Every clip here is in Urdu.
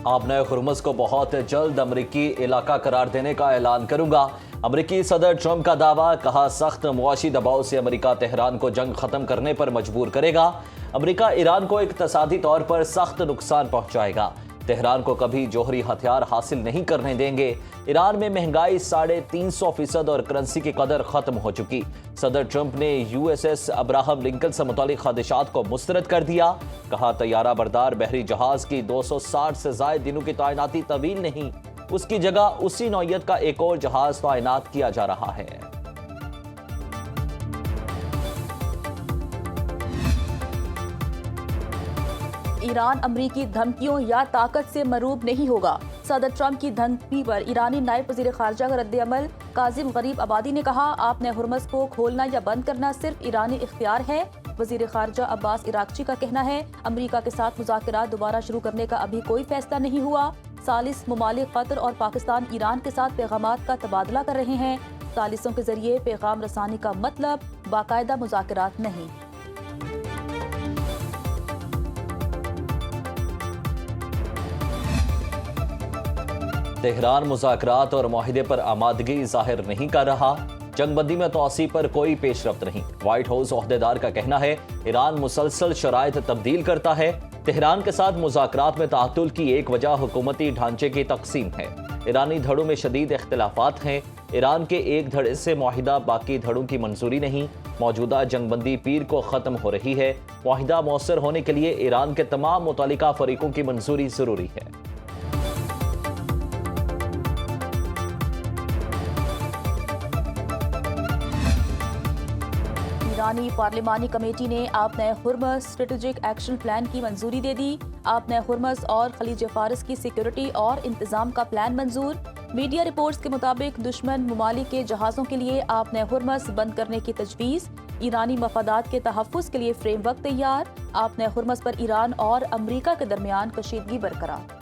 آبنۂ ہرمز کو بہت جلد امریکی علاقہ قرار دینے کا اعلان کروں گا۔ امریکی صدر ٹرمپ کا دعویٰ، کہا سخت معاشی دباؤ سے امریکہ تہران کو جنگ ختم کرنے پر مجبور کرے گا۔ امریکہ ایران کو اقتصادی طور پر سخت نقصان پہنچائے گا۔ تہران کو کبھی جوہری ہتھیار حاصل نہیں کرنے دیں گے۔ ایران میں مہنگائی 350% اور کرنسی کی قدر ختم ہو چکی۔ صدر ٹرمپ نے USS ابراہم لنکن سے متعلق خدشات کو مسترد کر دیا۔ کہا طیارہ بردار بحری جہاز کی 260 سے زائد دنوں کی تعیناتی طویل نہیں، اس کی جگہ اسی نوعیت کا ایک اور جہاز تعینات کیا جا رہا ہے۔ ایران امریکی دھمکیوں یا طاقت سے مرعوب نہیں ہوگا۔ صدر ٹرمپ کی دھمکی پر ایرانی نائب وزیر خارجہ کا رد عمل۔ کاظم غریب آبادی نے کہا، آبنۂ ہرمز کو کھولنا یا بند کرنا صرف ایرانی اختیار ہے۔ وزیر خارجہ عباس عراقچی کا کہنا ہے، امریکہ کے ساتھ مذاکرات دوبارہ شروع کرنے کا ابھی کوئی فیصلہ نہیں ہوا۔ ثالث ممالک قطر اور پاکستان ایران کے ساتھ پیغامات کا تبادلہ کر رہے ہیں۔ ثالثوں کے ذریعے پیغام رسانی کا مطلب باقاعدہ مذاکرات نہیں۔ تہران مذاکرات اور معاہدے پر آمادگی ظاہر نہیں کر رہا۔ جنگ بندی میں توسیع پر کوئی پیش رفت نہیں۔ وائٹ ہاؤس عہدیدار کا کہنا ہے، ایران مسلسل شرائط تبدیل کرتا ہے۔ تہران کے ساتھ مذاکرات میں تعطل کی ایک وجہ حکومتی ڈھانچے کی تقسیم ہے۔ ایرانی دھڑوں میں شدید اختلافات ہیں۔ ایران کے ایک دھڑے سے معاہدہ، باقی دھڑوں کی منظوری نہیں۔ موجودہ جنگ بندی پیر کو ختم ہو رہی ہے۔ معاہدہ مؤثر ہونے کے لیے ایران کے تمام متعلقہ فریقوں کی منظوری ضروری ہے۔ ایرانی پارلیمانی کمیٹی نے آبنۂ ہرمز اسٹریٹجک ایکشن پلان کی منظوری دے دی۔ آبنۂ ہرمز اور خلیج فارس کی سیکیورٹی اور انتظام کا پلان منظور۔ میڈیا رپورٹس کے مطابق دشمن ممالک کے جہازوں کے لیے آبنۂ ہرمز بند کرنے کی تجویز۔ ایرانی مفادات کے تحفظ کے لیے فریم ورک تیار۔ آبنۂ ہرمز پر ایران اور امریکہ کے درمیان کشیدگی برقرار۔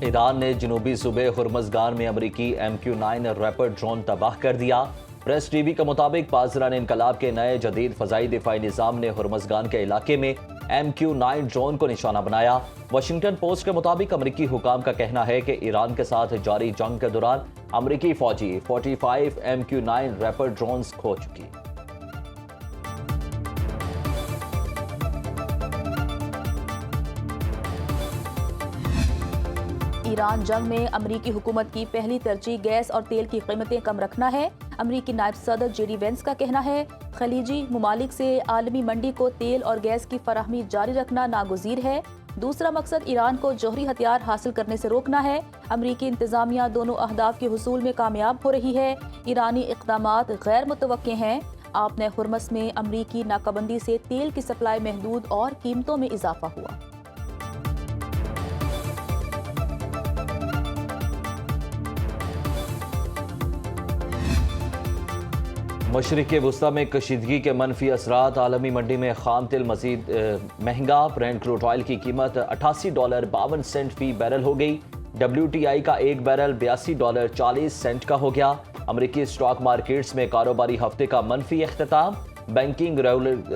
ایران نے جنوبی صوبے ہرمزگان میں امریکی MQ-9 ریپر ڈرون تباہ کر دیا۔ پریس ٹی وی کے مطابق پاسداران انقلاب کے نئے جدید فضائی دفاعی نظام نے ہرمزگان کے علاقے میں MQ-9 ڈرون کو نشانہ بنایا۔ واشنگٹن پوسٹ کے مطابق امریکی حکام کا کہنا ہے کہ ایران کے ساتھ جاری جنگ کے دوران امریکی فوجی 45 MQ-9 ریپر ڈرونز کھو چکی۔ ایران جنگ میں امریکی حکومت کی پہلی ترجیح گیس اور تیل کی قیمتیں کم رکھنا ہے۔ امریکی نائب صدر JD وینس کا کہنا ہے، خلیجی ممالک سے عالمی منڈی کو تیل اور گیس کی فراہمی جاری رکھنا ناگزیر ہے۔ دوسرا مقصد ایران کو جوہری ہتھیار حاصل کرنے سے روکنا ہے۔ امریکی انتظامیہ دونوں اہداف کے حصول میں کامیاب ہو رہی ہے۔ ایرانی اقدامات غیر متوقع ہیں۔ آبنۂ ہرمز میں امریکی ناکہ بندی سے تیل کی سپلائی محدود اور قیمتوں میں اضافہ ہوا۔ مشرق وسطی میں کشیدگی کے منفی اثرات۔ عالمی منڈی میں خام تیل مزید مہنگا۔ برینٹ کروڈ آئل کی قیمت $88.52 فی بیرل ہو گئی۔ WTI کا ایک بیرل $82.40 کا ہو گیا۔ امریکی اسٹاک مارکیٹس میں کاروباری ہفتے کا منفی اختتام۔ بینکنگ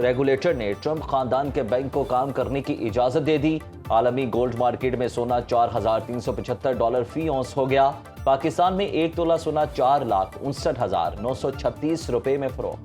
ریگولیٹر نے ٹرمپ خاندان کے بینک کو کام کرنے کی اجازت دے دی۔ عالمی گولڈ مارکیٹ میں سونا $4,375 فی اونس ہو گیا۔ پاکستان میں ایک تولہ سونا $4,59,936 میں فروخت۔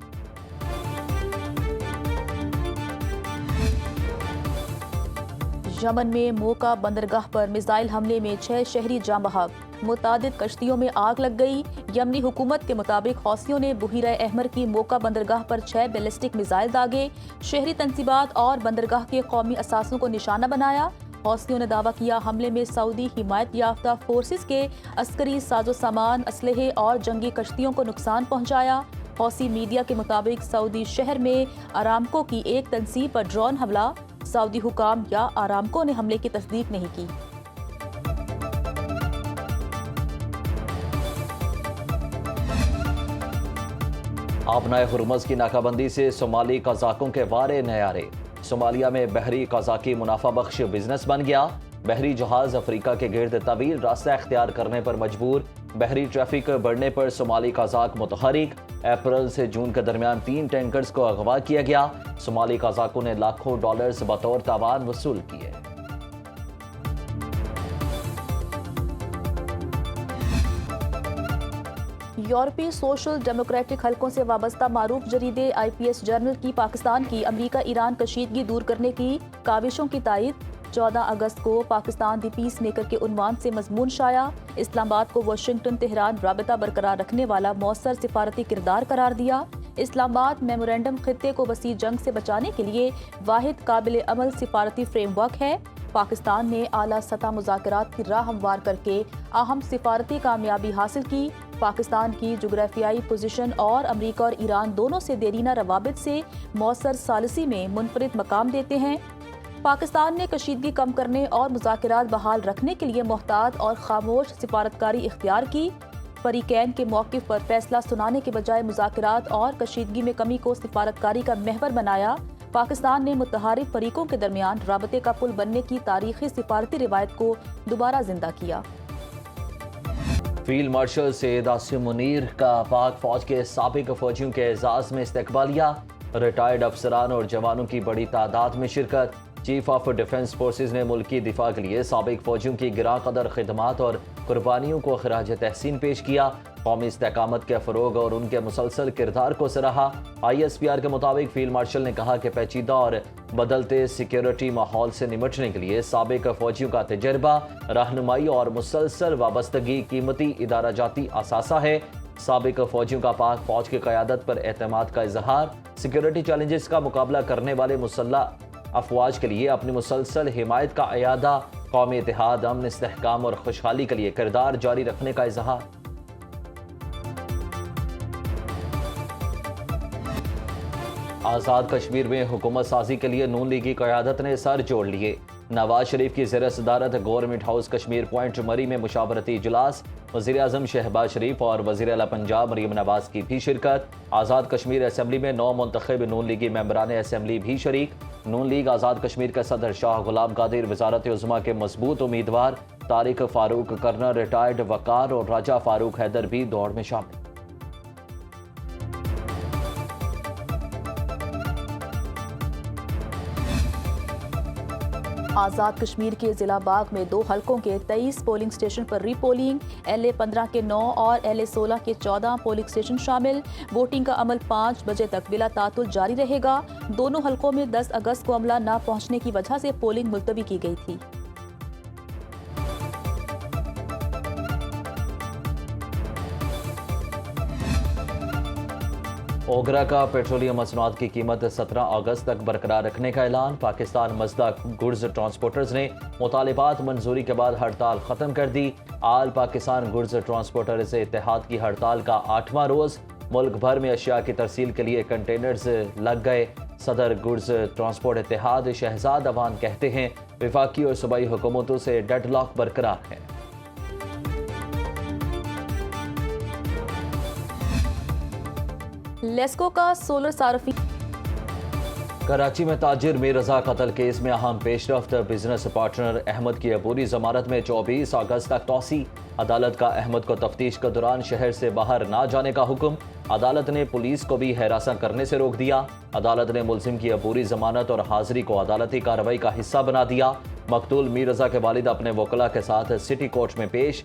یمن میں موقع بندرگاہ پر میزائل حملے میں 6 شہری جاں بحق۔ متعدد کشتیوں میں آگ لگ گئی۔ یمنی حکومت کے مطابق حوثیوں نے بحیرہ احمر کی موقع بندرگاہ پر 6 بیلسٹک میزائل داغے۔ شہری تنصیبات اور بندرگاہ کے قومی اثاثوں کو نشانہ بنایا۔ حوثیوں نے دعویٰ کیا حملے میں سعودی حمایت یافتہ فورسز کے عسکری ساز و سامان، اسلحے اور جنگی کشتیوں کو نقصان پہنچایا۔ حوثی میڈیا کے مطابق سعودی شہر میں آرامکو کی ایک تنصیب پر ڈرون حملہ۔ سعودی حکام یا آرامکو نے حملے کی تصدیق نہیں کی۔ آبنائے ہرمز کی ناکہ بندی سے صومالی قزاقوں کے وارے نیارے۔ صومالیہ میں بحری قزاقی منافع بخش بزنس بن گیا۔ بحری جہاز افریقہ کے گرد طویل راستہ اختیار کرنے پر مجبور، بحری ٹریفک بڑھنے پر صومالی قازاق متحرک، اپریل سے جون کے درمیان 3 ٹینکرز کو اغوا کیا گیا، صومالی قازاقوں نے لاکھوں ڈالرز بطور تاوان وصول کیے۔ یورپی سوشل ڈیموکریٹک حلقوں سے وابستہ معروف جریدے آئی پی ایس جرنل کی پاکستان کی امریکہ ایران کشیدگی دور کرنے کی کاوشوں کی تائید۔ 14 اگست کو پاکستان دی پیس میکر کے عنوان سے مضمون شائع، اسلام آباد کو واشنگٹن تہران رابطہ برقرار رکھنے والا مؤثر سفارتی کردار قرار دیا۔ اسلام آباد میمورنڈم خطے کو وسیع جنگ سے بچانے کے لیے واحد قابل عمل سفارتی فریم ورک ہے۔ پاکستان نے اعلیٰ سطح مذاکرات کی راہ ہموار کر کے اہم سفارتی کامیابی حاصل کی۔ پاکستان کی جغرافیائی پوزیشن اور امریکہ اور ایران دونوں سے دیرینہ روابط سے مؤثر ثالثی میں منفرد مقام دیتے ہیں۔ پاکستان نے کشیدگی کم کرنے اور مذاکرات بحال رکھنے کے لیے محتاط اور خاموش سفارتکاری اختیار کی۔ فریقین کے موقف پر فیصلہ سنانے کے بجائے مذاکرات اور کشیدگی میں کمی کو سفارتکاری کا محور بنایا۔ پاکستان نے متحارب فریقوں کے درمیان رابطے کا پل بننے کی تاریخی سفارتی روایت کو دوبارہ زندہ کیا۔ فیلڈ مارشل سید عاصم منیر کا پاک فوج کے سابق فوجیوں کے اعزاز میں استقبالیہ، ریٹائرڈ افسران اور جوانوں کی بڑی تعداد میں شرکت۔ چیف آف ڈیفنس فورسز نے ملکی دفاع کے لیے سابق فوجیوں کی گراں قدر خدمات اور قربانیوں کو خراج تحسین پیش کیا، قومی استحکامت کے فروغ اور ان کے مسلسل کردار کو سراہا۔ آئی ایس پی آر کے مطابق فیلڈ مارشل نے کہا کہ پیچیدہ اور بدلتے سیکیورٹی ماحول سے نمٹنے کے لیے سابق فوجیوں کا تجربہ، رہنمائی اور مسلسل وابستگی قیمتی ادارہ جاتی اثاثہ ہے۔ سابق فوجیوں کا پاک فوج کی قیادت پر اعتماد کا اظہار، سیکیورٹی چیلنجز کا مقابلہ کرنے والے مسلح افواج کے لیے اپنی مسلسل حمایت کا اعادہ، قومی اتحاد، امن، استحکام اور خوشحالی کے لیے کردار جاری رکھنے کا اظہار۔ آزاد کشمیر میں حکومت سازی کے لیے نون لیگی قیادت نے سر جوڑ لیے۔ نواز شریف کی زیر صدارت گورنمنٹ ہاؤس کشمیر پوائنٹ مری میں مشاورتی اجلاس، وزیر اعظم شہباز شریف اور وزیر اعلیٰ پنجاب مریم نواز کی بھی شرکت۔ آزاد کشمیر اسمبلی میں 9 منتخب نون لیگی ممبران اسمبلی بھی شریک۔ نون لیگ آزاد کشمیر کے صدر شاہ غلام قادر، وزارت عظمیٰ کے مضبوط امیدوار طارق فاروق کرنل ریٹائرڈ وقار اور راجہ فاروق حیدر بھی دوڑ میں شامل۔ آزاد کشمیر کے ضلع باغ میں 2 حلقوں کے 23 پولنگ سٹیشن پر ری پولنگ، LA 15 کے 9 اور LA 16 کے 14 پولنگ سٹیشن شامل۔ ووٹنگ کا عمل 5 بجے تک بلا تعطل جاری رہے گا۔ دونوں حلقوں میں 10 اگست کو عملہ نہ پہنچنے کی وجہ سے پولنگ ملتوی کی گئی تھی۔ اوگرا کا پیٹرولیم مصنوعات کی قیمت 17 اگست تک برقرار رکھنے کا اعلان۔ پاکستان مزدہ گڈز ٹرانسپورٹرز نے مطالبات منظوری کے بعد ہڑتال ختم کر دی۔ آل پاکستان گڈز ٹرانسپورٹرز اتحاد کی ہڑتال کا 8واں روز۔ ملک بھر میں اشیاء کی ترسیل کے لیے کنٹینرز لگ گئے۔ صدر گڈز ٹرانسپورٹ اتحاد شہزاد اوان کہتے ہیں وفاقی اور صوبائی حکومتوں سے ڈیڈ لاک برقرار ہے۔ لیسکو کا سولر صارفین۔ کراچی میں تاجر میر رضا قتل کیس میں اہم پیش رفت، بزنس پارٹنر احمد کی عبوری ضمانت میں 24 اگست تک توسیع۔ عدالت کا احمد کو تفتیش کے دوران شہر سے باہر نہ جانے کا حکم۔ عدالت نے پولیس کو بھی ہراساں کرنے سے روک دیا۔ عدالت نے ملزم کی عبوری ضمانت اور حاضری کو عدالتی کارروائی کا حصہ بنا دیا۔ مقتول میر رضا کے والد اپنے وکلاء کے ساتھ سٹی کورٹ میں پیش۔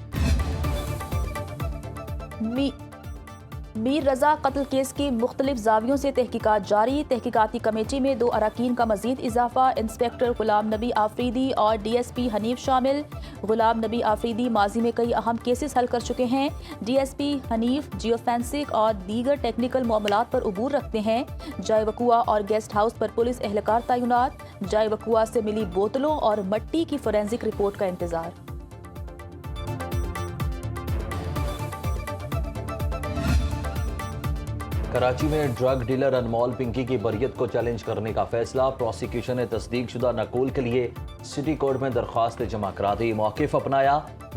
میر رضا قتل کیس کی مختلف زاویوں سے تحقیقات جاری۔ تحقیقاتی کمیٹی میں 2 اراکین کا مزید اضافہ، انسپیکٹر غلام نبی آفریدی اور DSP حنیف شامل۔ غلام نبی آفریدی ماضی میں کئی اہم کیسز حل کر چکے ہیں۔ DSP حنیف جیو فینسک اور دیگر ٹیکنیکل معاملات پر عبور رکھتے ہیں۔ جائے وقوع اور گیسٹ ہاؤس پر پولیس اہلکار تعینات۔ جائے وقوع سے ملی بوتلوں اور مٹی کی فورینزک رپورٹ کا انتظار۔ کراچی میں ڈرگ ڈیلر انمول پنکی کی بریت کو چیلنج کرنے کا فیصلہ، پروسیکیوشن نے تصدیق شدہ نقول کے لیے سٹی کورٹ میں درخواست جمع کرا دی، موقف اپنایا۔